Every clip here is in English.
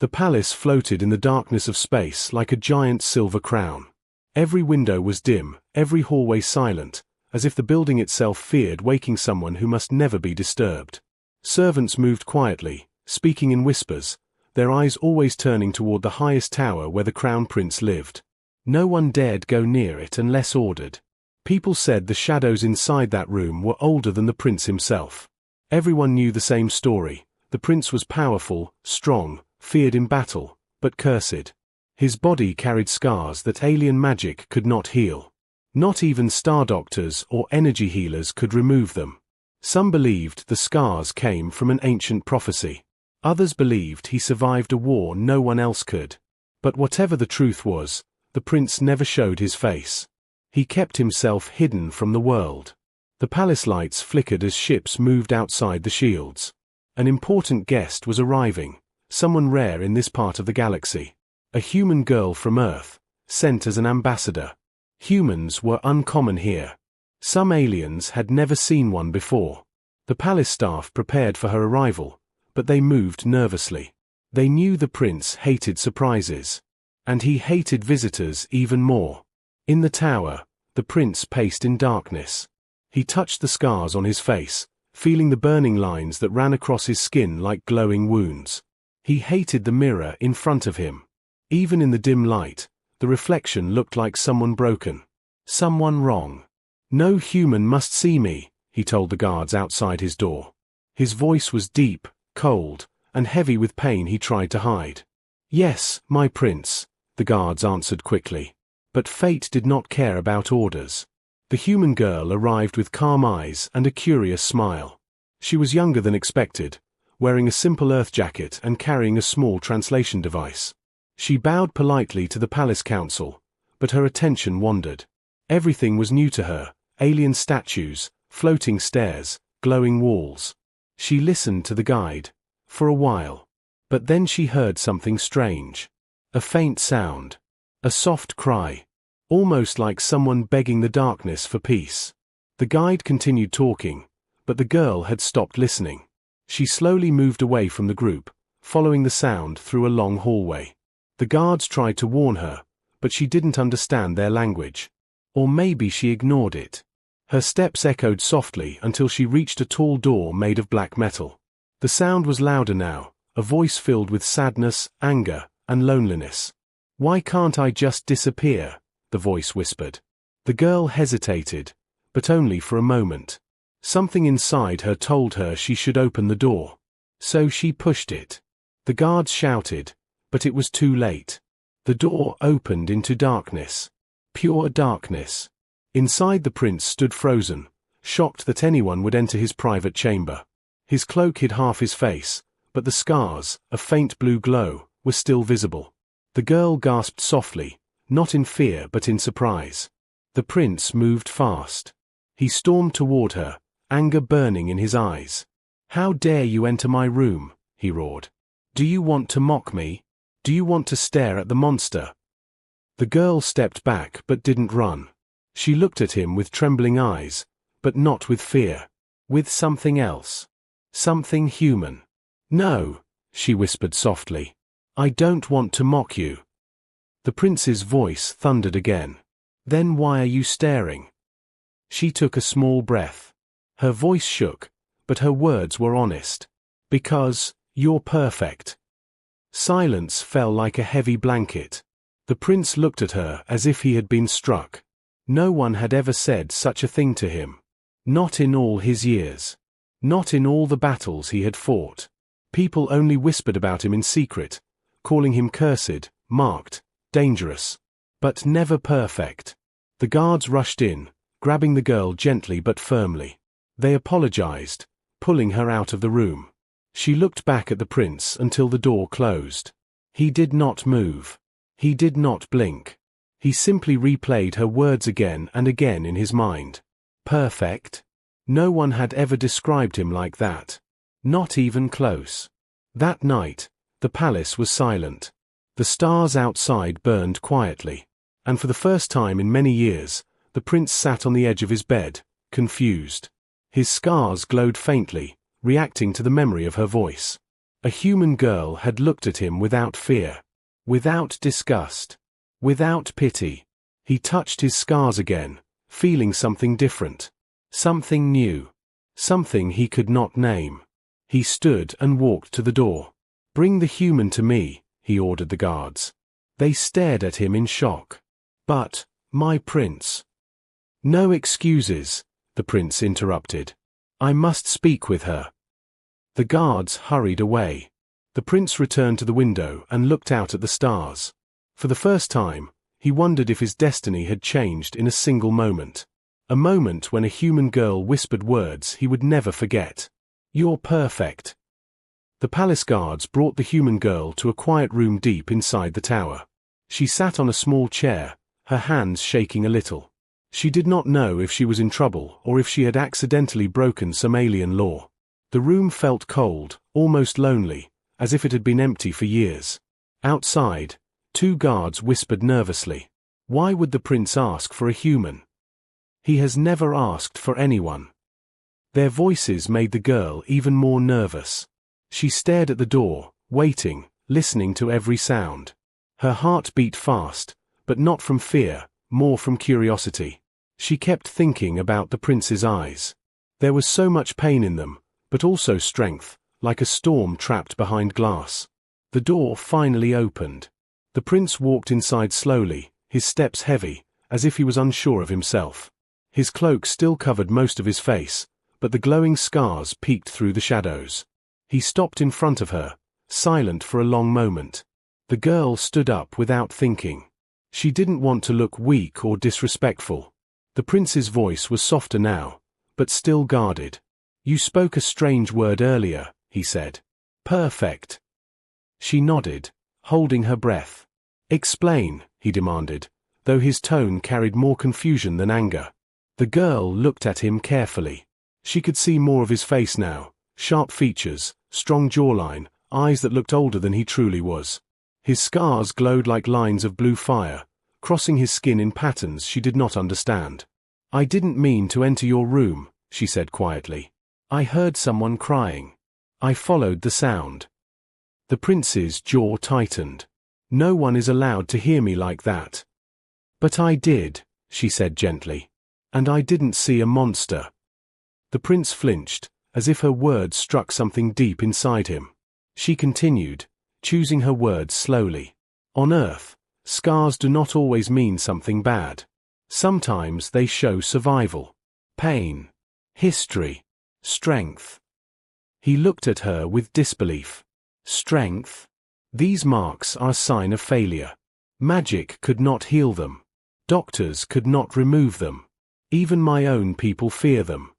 The palace floated in the darkness of space like a giant silver crown. Every window was dim, every hallway silent, as if the building itself feared waking someone who must never be disturbed. Servants moved quietly, speaking in whispers, their eyes always turning toward the highest tower where the crown prince lived. No one dared go near it unless ordered. People said the shadows inside that room were older than the prince himself. Everyone knew the same story. The prince was powerful, strong, feared in battle, but cursed. His body carried scars that alien magic could not heal. Not even star doctors or energy healers could remove them. Some believed the scars came from an ancient prophecy. Others believed he survived a war no one else could. But whatever the truth was, the prince never showed his face. He kept himself hidden from the world. The palace lights flickered as ships moved outside the shields. An important guest was arriving, someone rare in this part of the galaxy. A human girl from Earth, sent as an ambassador. Humans were uncommon here. Some aliens had never seen one before. The palace staff prepared for her arrival, but they moved nervously. They knew the prince hated surprises. And he hated visitors even more. In the tower, the prince paced in darkness. He touched the scars on his face, feeling the burning lines that ran across his skin like glowing wounds. He hated the mirror in front of him. Even in the dim light, the reflection looked like someone broken. Someone wrong. "No human must see me," he told the guards outside his door. His voice was deep, cold, and heavy with pain he tried to hide. "Yes, my prince," the guards answered quickly. But fate did not care about orders. The human girl arrived with calm eyes and a curious smile. She was younger than expected, wearing a simple earth jacket and carrying a small translation device. She bowed politely to the palace council, but her attention wandered. Everything was new to her: alien statues, floating stairs, glowing walls. She listened to the guide, for a while. But then she heard something strange. A faint sound. A soft cry. Almost like someone begging the darkness for peace. The guide continued talking, but the girl had stopped listening. She slowly moved away from the group, following the sound through a long hallway. The guards tried to warn her, but she didn't understand their language. Or maybe she ignored it. Her steps echoed softly until she reached a tall door made of black metal. The sound was louder now, a voice filled with sadness, anger, and loneliness. "Why can't I just disappear?" the voice whispered. The girl hesitated, but only for a moment. Something inside her told her she should open the door. So she pushed it. The guards shouted, but it was too late. The door opened into darkness. Pure darkness. Inside, the prince stood frozen, shocked that anyone would enter his private chamber. His cloak hid half his face, but the scars, a faint blue glow, were still visible. The girl gasped softly, not in fear but in surprise. The prince moved fast. He stormed toward her, anger burning in his eyes. "How dare you enter my room?" he roared. "Do you want to mock me? Do you want to stare at the monster?" The girl stepped back but didn't run. She looked at him with trembling eyes, but not with fear. With something else. Something human. "No," she whispered softly. "I don't want to mock you." The prince's voice thundered again. "Then why are you staring?" She took a small breath. Her voice shook, but her words were honest. "Because you're perfect." Silence fell like a heavy blanket. The prince looked at her as if he had been struck. No one had ever said such a thing to him. Not in all his years. Not in all the battles he had fought. People only whispered about him in secret, calling him cursed, marked, dangerous. But never perfect. The guards rushed in, grabbing the girl gently but firmly. They apologized, pulling her out of the room. She looked back at the prince until the door closed. He did not move. He did not blink. He simply replayed her words again and again in his mind. Perfect? No one had ever described him like that. Not even close. That night, the palace was silent. The stars outside burned quietly. And for the first time in many years, the prince sat on the edge of his bed, confused. His scars glowed faintly, reacting to the memory of her voice. A human girl had looked at him without fear, without disgust, without pity. He touched his scars again, feeling something different, something new, something he could not name. He stood and walked to the door. "Bring the human to me," he ordered the guards. They stared at him in shock. "But, my prince." "No excuses," the prince interrupted. "I must speak with her." The guards hurried away. The prince returned to the window and looked out at the stars. For the first time, he wondered if his destiny had changed in a single moment. A moment when a human girl whispered words he would never forget. "You're perfect." The palace guards brought the human girl to a quiet room deep inside the tower. She sat on a small chair, her hands shaking a little. She did not know if she was in trouble or if she had accidentally broken some alien law. The room felt cold, almost lonely, as if it had been empty for years. Outside, two guards whispered nervously. Why would the prince ask for a human? He has never asked for anyone. Their voices made the girl even more nervous. She stared at the door, waiting, listening to every sound. Her heart beat fast, but not from fear, more from curiosity. She kept thinking about the prince's eyes. There was so much pain in them, but also strength, like a storm trapped behind glass. The door finally opened. The prince walked inside slowly, his steps heavy, as if he was unsure of himself. His cloak still covered most of his face, but the glowing scars peeked through the shadows. He stopped in front of her, silent for a long moment. The girl stood up without thinking. She didn't want to look weak or disrespectful. The prince's voice was softer now, but still guarded. "You spoke a strange word earlier," he said. "Perfect." She nodded, holding her breath. "Explain," he demanded, though his tone carried more confusion than anger. The girl looked at him carefully. She could see more of his face now, sharp features, strong jawline, eyes that looked older than he truly was. His scars glowed like lines of blue fire, crossing his skin in patterns she did not understand. "I didn't mean to enter your room," she said quietly. "I heard someone crying. I followed the sound." The prince's jaw tightened. "No one is allowed to hear me like that." "But I did," she said gently. "And I didn't see a monster." The prince flinched, as if her words struck something deep inside him. She continued, choosing her words slowly. "On Earth, scars do not always mean something bad. Sometimes they show survival, pain, history, strength." He looked at her with disbelief. "Strength? These marks are a sign of failure. Magic could not heal them. Doctors could not remove them. Even my own people fear them."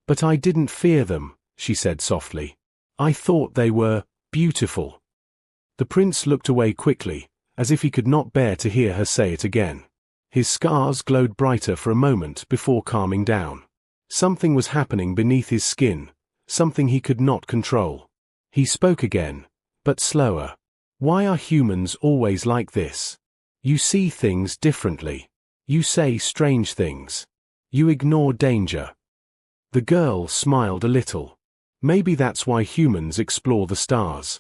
"But I didn't fear them," she said softly. "I thought they were beautiful." The prince looked away quickly, as if he could not bear to hear her say it again. His scars glowed brighter for a moment before calming down. Something was happening beneath his skin, something he could not control. He spoke again, but slower. "Why are humans always like this? You see things differently. You say strange things. You ignore danger." The girl smiled a little. "Maybe that's why humans explore the stars."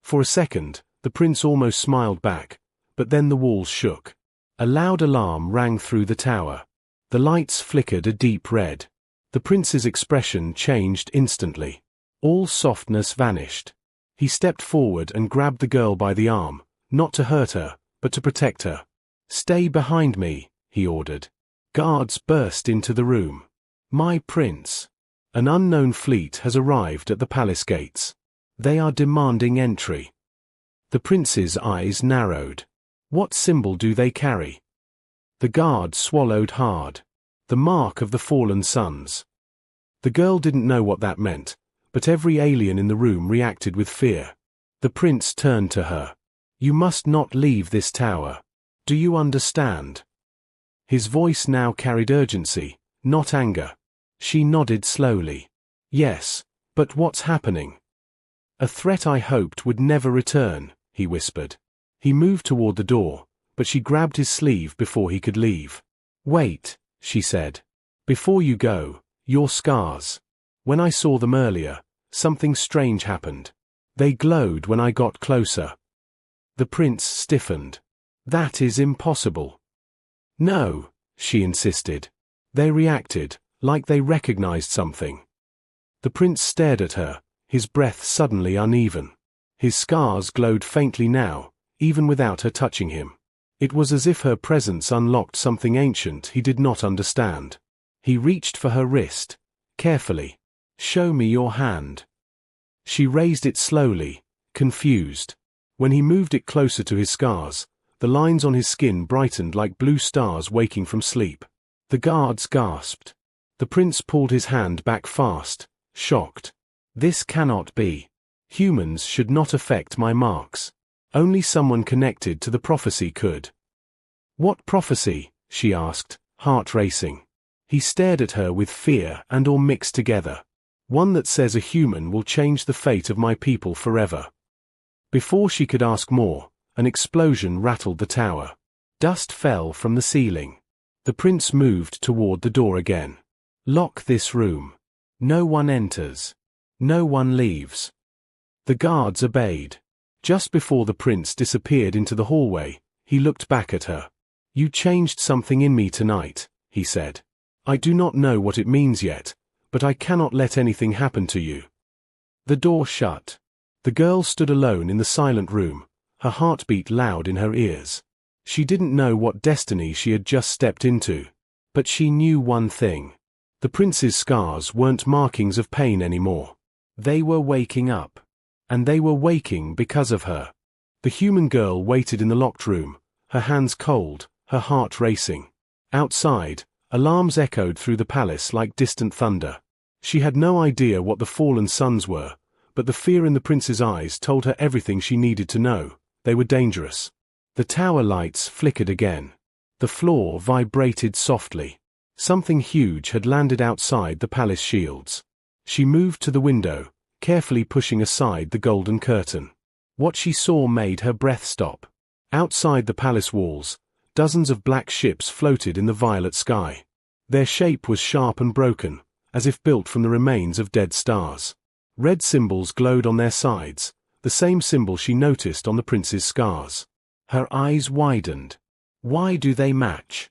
For a second, the prince almost smiled back, but then the walls shook. A loud alarm rang through the tower. The lights flickered a deep red. The prince's expression changed instantly. All softness vanished. He stepped forward and grabbed the girl by the arm, not to hurt her, but to protect her. "Stay behind me," he ordered. Guards burst into the room. "My prince. An unknown fleet has arrived at the palace gates. They are demanding entry." The prince's eyes narrowed. "What symbol do they carry?" The guard swallowed hard. "The mark of the fallen sons." The girl didn't know what that meant, but every alien in the room reacted with fear. The prince turned to her. "You must not leave this tower. Do you understand?" His voice now carried urgency, not anger. She nodded slowly. "Yes, but what's happening?" "A threat I hoped would never return," he whispered. He moved toward the door, but she grabbed his sleeve before he could leave. "Wait," she said. "Before you go, your scars. When I saw them earlier, something strange happened. They glowed when I got closer. The prince stiffened. That is impossible. No, she insisted. They reacted, like they recognized something. The prince stared at her, his breath suddenly uneven. His scars glowed faintly now, even without her touching him. It was as if her presence unlocked something ancient he did not understand. He reached for her wrist, carefully. Show me your hand. She raised it slowly, confused. When he moved it closer to his scars, the lines on his skin brightened like blue stars waking from sleep. The guards gasped. The prince pulled his hand back fast, shocked. This cannot be. Humans should not affect my marks. Only someone connected to the prophecy could. What prophecy? She asked, heart racing. He stared at her with fear and awe mixed together. One that says a human will change the fate of my people forever. Before she could ask more, an explosion rattled the tower. Dust fell from the ceiling. The prince moved toward the door again. Lock this room. No one enters. No one leaves. The guards obeyed. Just before the prince disappeared into the hallway, he looked back at her. You changed something in me tonight, he said. I do not know what it means yet, but I cannot let anything happen to you. The door shut. The girl stood alone in the silent room, her heartbeat loud in her ears. She didn't know what destiny she had just stepped into, but she knew one thing. The prince's scars weren't markings of pain anymore. They were waking up. And they were waking because of her. The human girl waited in the locked room, her hands cold, her heart racing. Outside, alarms echoed through the palace like distant thunder. She had no idea what the fallen suns were, but the fear in the prince's eyes told her everything she needed to know. They were dangerous. The tower lights flickered again. The floor vibrated softly. Something huge had landed outside the palace shields. She moved to the window, carefully pushing aside the golden curtain. What she saw made her breath stop. Outside the palace walls, dozens of black ships floated in the violet sky. Their shape was sharp and broken, as if built from the remains of dead stars. Red symbols glowed on their sides, the same symbol she noticed on the prince's scars. Her eyes widened. Why do they match?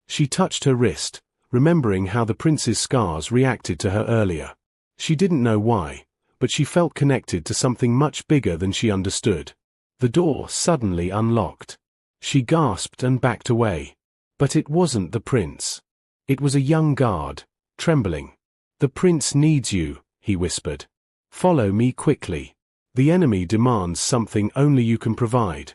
She touched her wrist, remembering how the prince's scars reacted to her earlier. She didn't know why, but she felt connected to something much bigger than she understood. The door suddenly unlocked. She gasped and backed away. But it wasn't the prince. It was a young guard, trembling. The prince needs you, he whispered. Follow me quickly. The enemy demands something only you can provide.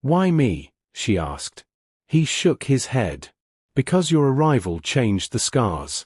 Why me? She asked. He shook his head. Because your arrival changed the scars.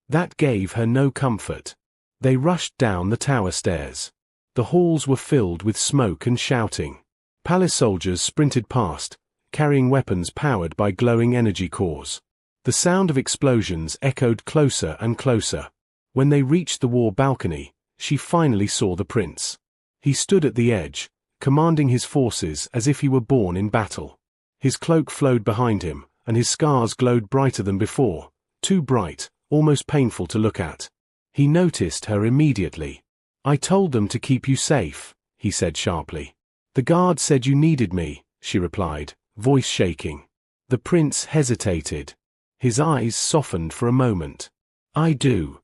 That gave her no comfort. They rushed down the tower stairs. The halls were filled with smoke and shouting. Palace soldiers sprinted past, carrying weapons powered by glowing energy cores. The sound of explosions echoed closer and closer. When they reached the war balcony, she finally saw the prince. He stood at the edge, commanding his forces as if he were born in battle. His cloak flowed behind him, and his scars glowed brighter than before, too bright, almost painful to look at. He noticed her immediately. I told them to keep you safe, he said sharply. The guard said you needed me, she replied, voice shaking. The prince hesitated. His eyes softened for a moment. I do.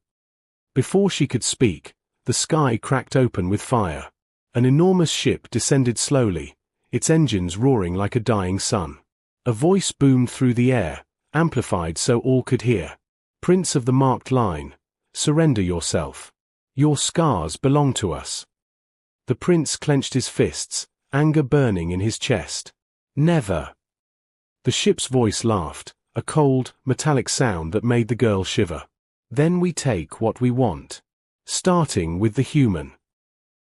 Before she could speak, the sky cracked open with fire. An enormous ship descended slowly, its engines roaring like a dying sun. A voice boomed through the air, amplified so all could hear. Prince of the marked line, surrender yourself. Your scars belong to us. The prince clenched his fists, anger burning in his chest. Never. The ship's voice laughed, a cold, metallic sound that made the girl shiver. Then we take what we want. Starting with the human.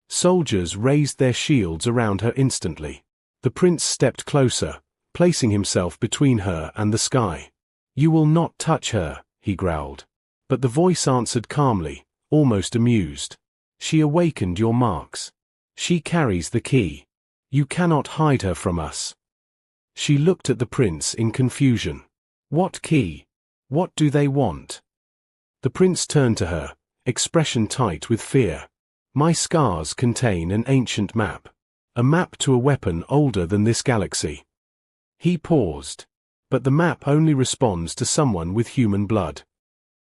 Soldiers raised their shields around her instantly. The prince stepped closer, placing himself between her and the sky. You will not touch her, he growled. But the voice answered calmly, almost amused. She awakened your marks. She carries the key. You cannot hide her from us. She looked at the prince in confusion. What key? What do they want? The prince turned to her, expression tight with fear. My scars contain an ancient map. A map to a weapon older than this galaxy. He paused. But the map only responds to someone with human blood.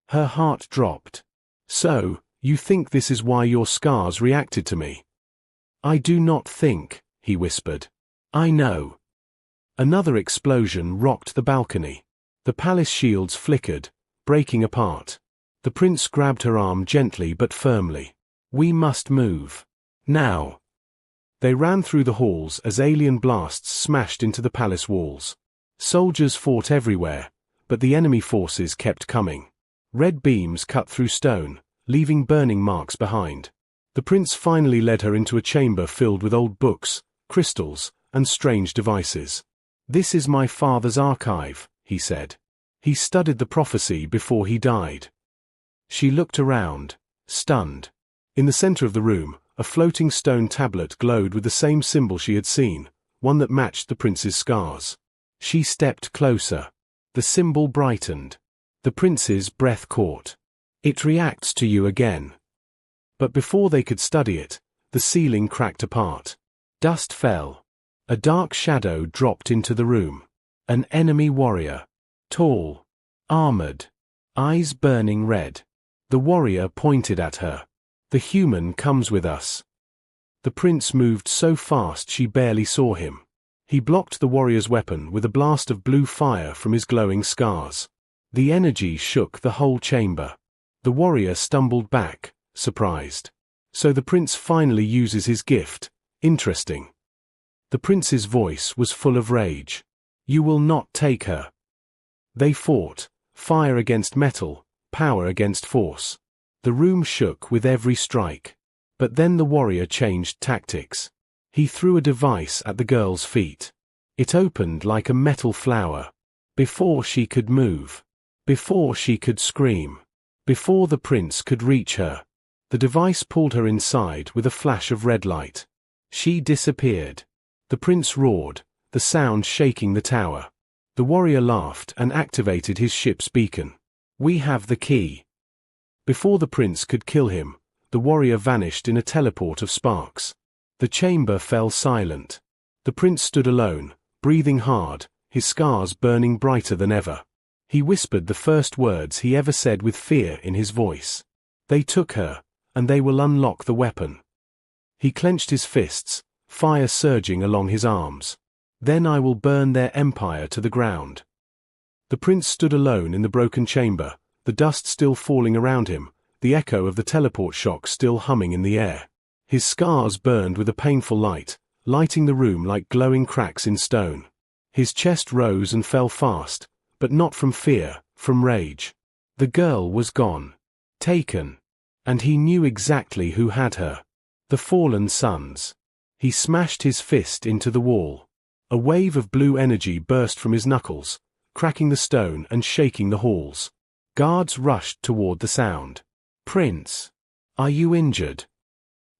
Her heart dropped. So, you think this is why your scars reacted to me? I do not think, he whispered. I know. Another explosion rocked the balcony. The palace shields flickered, breaking apart. The prince grabbed her arm gently but firmly. We must move. Now. They ran through the halls as alien blasts smashed into the palace walls. Soldiers fought everywhere, but the enemy forces kept coming. Red beams cut through stone, leaving burning marks behind. The prince finally led her into a chamber filled with old books, crystals, and strange devices. This is my father's archive, he said. He studied the prophecy before he died. She looked around, stunned. In the center of the room, a floating stone tablet glowed with the same symbol she had seen, one that matched the prince's scars. She stepped closer. The symbol brightened. The prince's breath caught. It reacts to you again. But before they could study it, the ceiling cracked apart. Dust fell. A dark shadow dropped into the room. An enemy warrior. Tall. Armored. Eyes burning red. The warrior pointed at her. The human comes with us. The prince moved so fast she barely saw him. He blocked the warrior's weapon with a blast of blue fire from his glowing scars. The energy shook the whole chamber. The warrior stumbled back, surprised. So the prince finally uses his gift. Interesting. The prince's voice was full of rage. You will not take her. They fought, fire against metal, power against force. The room shook with every strike. But then the warrior changed tactics. He threw a device at the girl's feet. It opened like a metal flower. Before she could move. Before she could scream. Before the prince could reach her. The device pulled her inside with a flash of red light. She disappeared. The prince roared, the sound shaking the tower. The warrior laughed and activated his ship's beacon. We have the key. Before the prince could kill him, the warrior vanished in a teleport of sparks. The chamber fell silent. The prince stood alone, breathing hard, his scars burning brighter than ever. He whispered the first words he ever said with fear in his voice. They took her, and they will unlock the weapon. He clenched his fists, fire surging along his arms. Then I will burn their empire to the ground. The prince stood alone in the broken chamber, the dust still falling around him, the echo of the teleport shock still humming in the air. His scars burned with a painful light, lighting the room like glowing cracks in stone. His chest rose and fell fast, but not from fear, from rage. The girl was gone. Taken. And he knew exactly who had her. The fallen sons. He smashed his fist into the wall. A wave of blue energy burst from his knuckles, cracking the stone and shaking the halls. Guards rushed toward the sound. Prince, are you injured?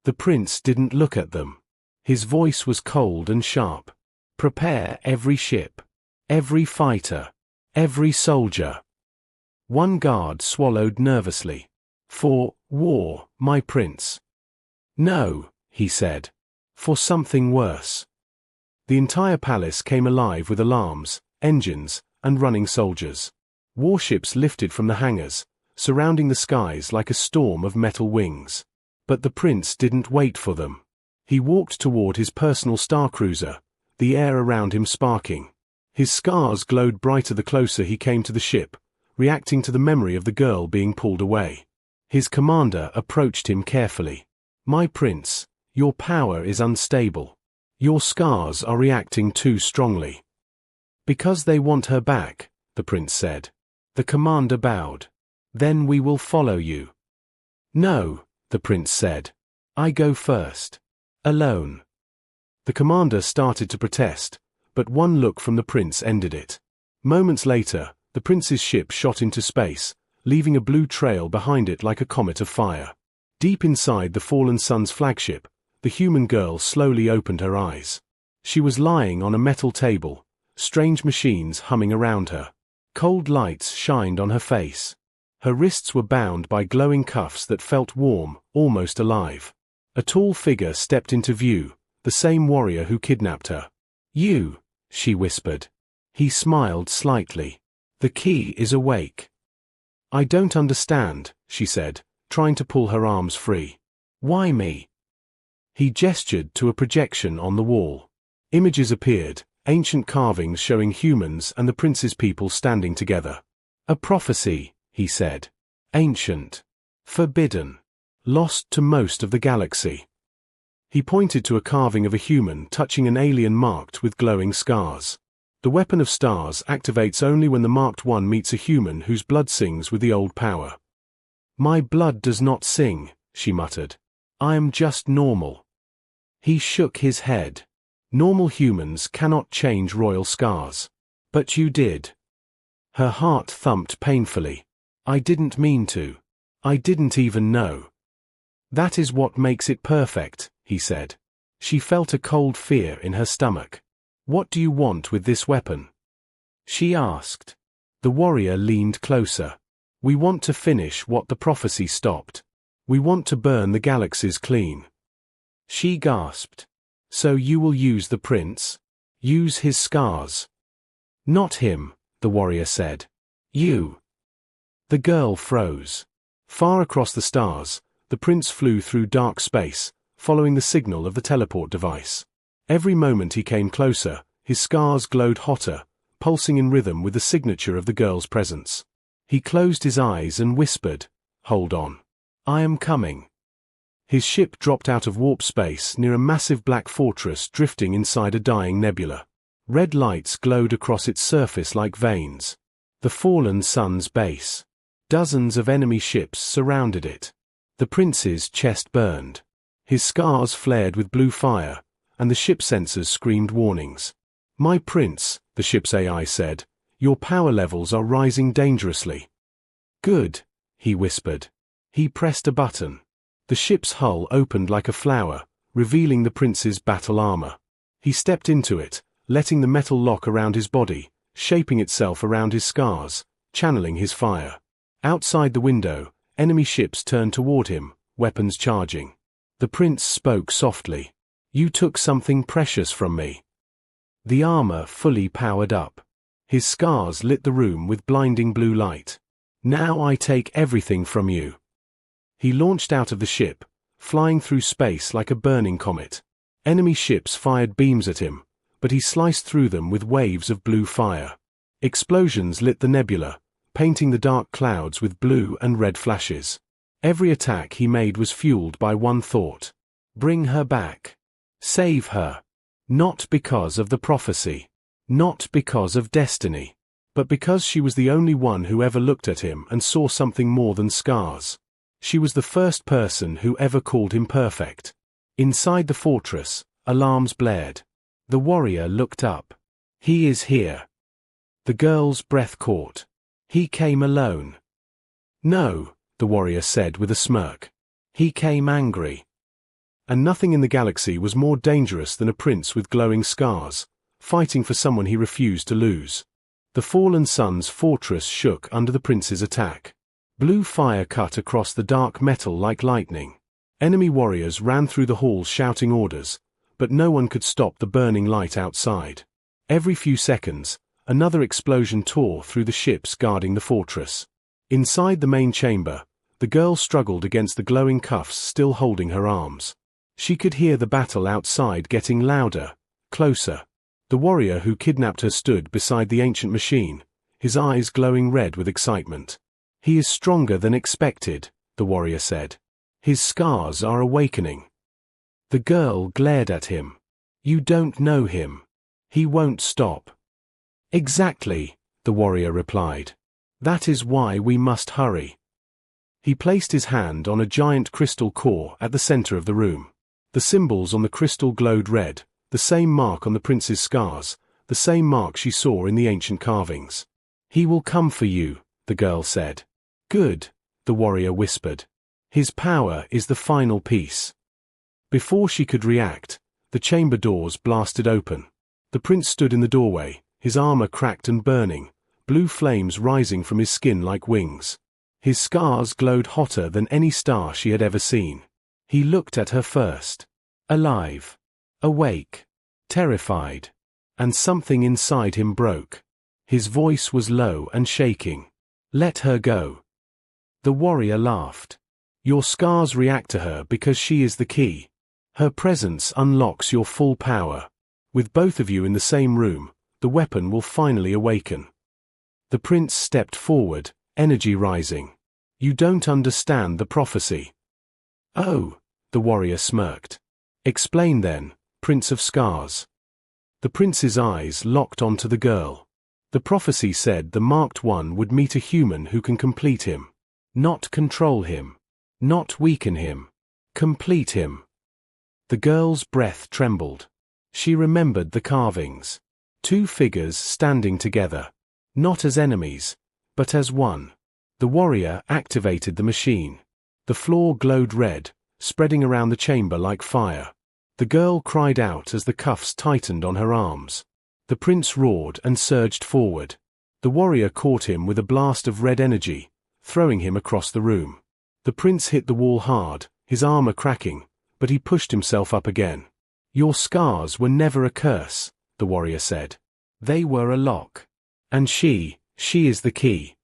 The prince didn't look at them. His voice was cold and sharp. Prepare every ship, every fighter, every soldier. One guard swallowed nervously. For war, my prince. No, he said. For something worse. The entire palace came alive with alarms, engines, and running soldiers. Warships lifted from the hangars, surrounding the skies like a storm of metal wings. But the prince didn't wait for them. He walked toward his personal star cruiser, the air around him sparking. His scars glowed brighter the closer he came to the ship, reacting to the memory of the girl being pulled away. His commander approached him carefully. My prince, your power is unstable. Your scars are reacting too strongly. Because they want her back, the prince said. The commander bowed. Then we will follow you. No, the prince said. I go first. Alone. The commander started to protest, but one look from the prince ended it. Moments later, the prince's ship shot into space, leaving a blue trail behind it like a comet of fire. Deep inside the fallen sun's flagship, the human girl slowly opened her eyes. She was lying on a metal table, strange machines humming around her. Cold lights shined on her face. Her wrists were bound by glowing cuffs that felt warm, almost alive. A tall figure stepped into view, the same warrior who kidnapped her. "You," she whispered. He smiled slightly. "The key is awake." "I don't understand," she said, trying to pull her arms free. "Why me?" He gestured to a projection on the wall. Images appeared, ancient carvings showing humans and the prince's people standing together. "A prophecy," he said. "Ancient. Forbidden. Lost to most of the galaxy." He pointed to a carving of a human touching an alien marked with glowing scars. "The weapon of stars activates only when the marked one meets a human whose blood sings with the old power." "My blood does not sing," she muttered. "I am just normal." He shook his head. "Normal humans cannot change royal scars. But you did." Her heart thumped painfully. "I didn't mean to. I didn't even know." "That is what makes it perfect," he said. She felt a cold fear in her stomach. "What do you want with this weapon?" she asked. The warrior leaned closer. "We want to finish what the prophecy stopped. We want to burn the galaxies clean." She gasped. "So you will use the prince? Use his scars?" "Not him," the warrior said. "You." The girl froze. Far across the stars, the prince flew through dark space, following the signal of the teleport device. Every moment he came closer, his scars glowed hotter, pulsing in rhythm with the signature of the girl's presence. He closed his eyes and whispered, "Hold on. I am coming." His ship dropped out of warp space near a massive black fortress drifting inside a dying nebula. Red lights glowed across its surface like veins. The fallen sun's base. Dozens of enemy ships surrounded it. The prince's chest burned. His scars flared with blue fire, and the ship sensors screamed warnings. "My prince," the ship's AI said, "your power levels are rising dangerously." "Good," he whispered. He pressed a button. The ship's hull opened like a flower, revealing the prince's battle armor. He stepped into it, letting the metal lock around his body, shaping itself around his scars, channeling his fire. Outside the window, enemy ships turned toward him, weapons charging. The prince spoke softly. "You took something precious from me." The armor fully powered up. His scars lit the room with blinding blue light. "Now I take everything from you." He launched out of the ship, flying through space like a burning comet. Enemy ships fired beams at him, but he sliced through them with waves of blue fire. Explosions lit the nebula, painting the dark clouds with blue and red flashes. Every attack he made was fueled by one thought: bring her back. Save her. Not because of the prophecy. Not because of destiny. But because she was the only one who ever looked at him and saw something more than scars. She was the first person who ever called him perfect. Inside the fortress, alarms blared. The warrior looked up. "He is here." The girl's breath caught. "He came alone." "No," the warrior said with a smirk. "He came angry." And nothing in the galaxy was more dangerous than a prince with glowing scars, fighting for someone he refused to lose. The fallen sun's fortress shook under the prince's attack. Blue fire cut across the dark metal like lightning. Enemy warriors ran through the halls shouting orders, but no one could stop the burning light outside. Every few seconds, another explosion tore through the ships guarding the fortress. Inside the main chamber, the girl struggled against the glowing cuffs still holding her arms. She could hear the battle outside getting louder, closer. The warrior who kidnapped her stood beside the ancient machine, his eyes glowing red with excitement. "He is stronger than expected," the warrior said. "His scars are awakening." The girl glared at him. "You don't know him. He won't stop." "Exactly," the warrior replied. "That is why we must hurry." He placed his hand on a giant crystal core at the center of the room. The symbols on the crystal glowed red, the same mark on the prince's scars, the same mark she saw in the ancient carvings. "He will come for you," the girl said. "Good," the warrior whispered. "His power is the final piece." Before she could react, the chamber doors blasted open. The prince stood in the doorway, his armor cracked and burning, blue flames rising from his skin like wings. His scars glowed hotter than any star she had ever seen. He looked at her first. Alive. Awake. Terrified. And something inside him broke. His voice was low and shaking. Let her go. The warrior laughed. Your scars react to her because she is the key. Her presence unlocks your full power. With both of you in the same room, the weapon will finally awaken. The prince stepped forward, energy rising. You don't understand the prophecy. Oh, the warrior smirked. Explain then, Prince of Scars. The prince's eyes locked onto the girl. The prophecy said the marked one would meet a human who can complete him. Not control him. Not weaken him. Complete him. The girl's breath trembled. She remembered the carvings. Two figures standing together. Not as enemies, but as one. The warrior activated the machine. The floor glowed red, spreading around the chamber like fire. The girl cried out as the cuffs tightened on her arms. The prince roared and surged forward. The warrior caught him with a blast of red energy, throwing him across the room. The prince hit the wall hard, his armor cracking, but he pushed himself up again. Your scars were never a curse, the warrior said. They were a lock. And she is the key.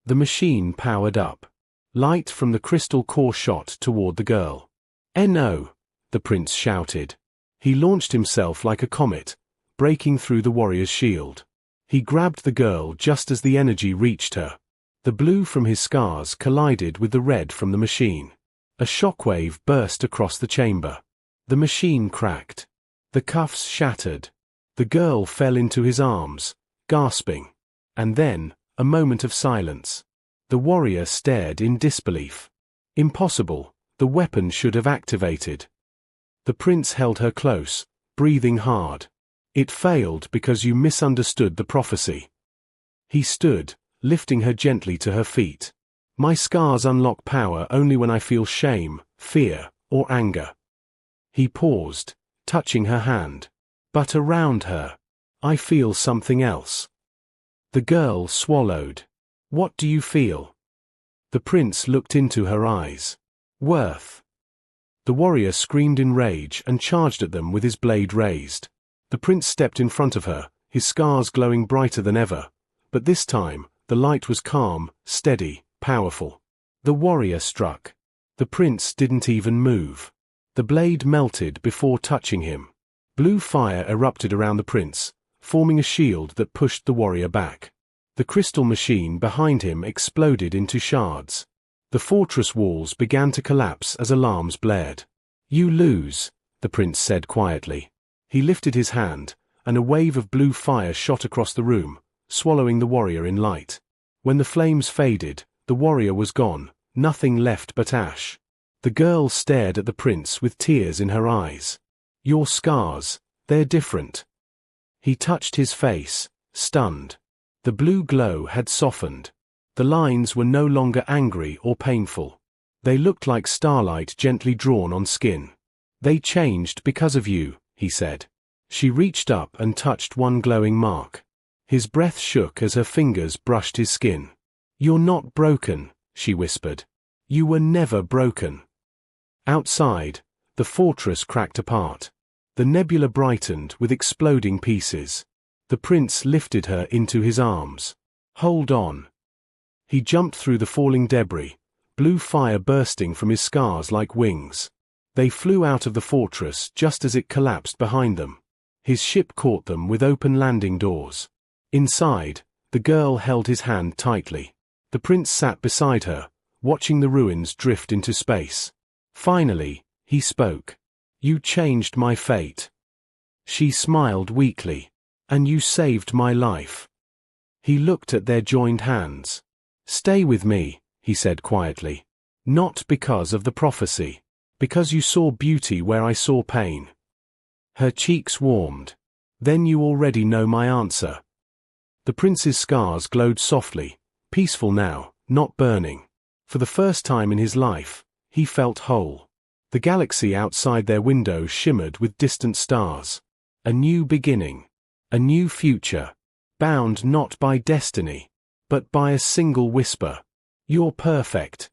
The machine powered up. Light from the crystal core shot toward the girl. No, the prince shouted. He launched himself like a comet, breaking through the warrior's shield. He grabbed the girl just as the energy reached her. The blue from his scars collided with the red from the machine. A shockwave burst across the chamber. The machine cracked. The cuffs shattered. The girl fell into his arms, gasping. And then, a moment of silence. The warrior stared in disbelief. Impossible, the weapon should have activated. The prince held her close, breathing hard. It failed because you misunderstood the prophecy. He stood, lifting her gently to her feet. My scars unlock power only when I feel shame, fear, or anger. He paused, touching her hand. But around her, I feel something else. The girl swallowed. What do you feel? The prince looked into her eyes. Worth. The warrior screamed in rage and charged at them with his blade raised. The prince stepped in front of her, his scars glowing brighter than ever. But this time, the light was calm, steady, powerful. The warrior struck. The prince didn't even move. The blade melted before touching him. Blue fire erupted around the prince, forming a shield that pushed the warrior back. The crystal machine behind him exploded into shards. The fortress walls began to collapse as alarms blared. You lose, the prince said quietly. He lifted his hand, and a wave of blue fire shot across the room, swallowing the warrior in light. When the flames faded, the warrior was gone, nothing left but ash. The girl stared at the prince with tears in her eyes. Your scars, they're different. He touched his face, stunned. The blue glow had softened. The lines were no longer angry or painful. They looked like starlight gently drawn on skin. They changed because of you, he said. She reached up and touched one glowing mark. His breath shook as her fingers brushed his skin. You're not broken, she whispered. You were never broken. Outside, the fortress cracked apart. The nebula brightened with exploding pieces. The prince lifted her into his arms. Hold on. He jumped through the falling debris, blue fire bursting from his scars like wings. They flew out of the fortress just as it collapsed behind them. His ship caught them with open landing doors. Inside, the girl held his hand tightly. The prince sat beside her, watching the ruins drift into space. Finally, he spoke. You changed my fate. She smiled weakly. And you saved my life. He looked at their joined hands. Stay with me, he said quietly. Not because of the prophecy. Because you saw beauty where I saw pain. Her cheeks warmed. Then you already know my answer. The prince's scars glowed softly, peaceful now, not burning. For the first time in his life, he felt whole. The galaxy outside their window shimmered with distant stars. A new beginning. A new future. Bound not by destiny, but by a single whisper. You're perfect.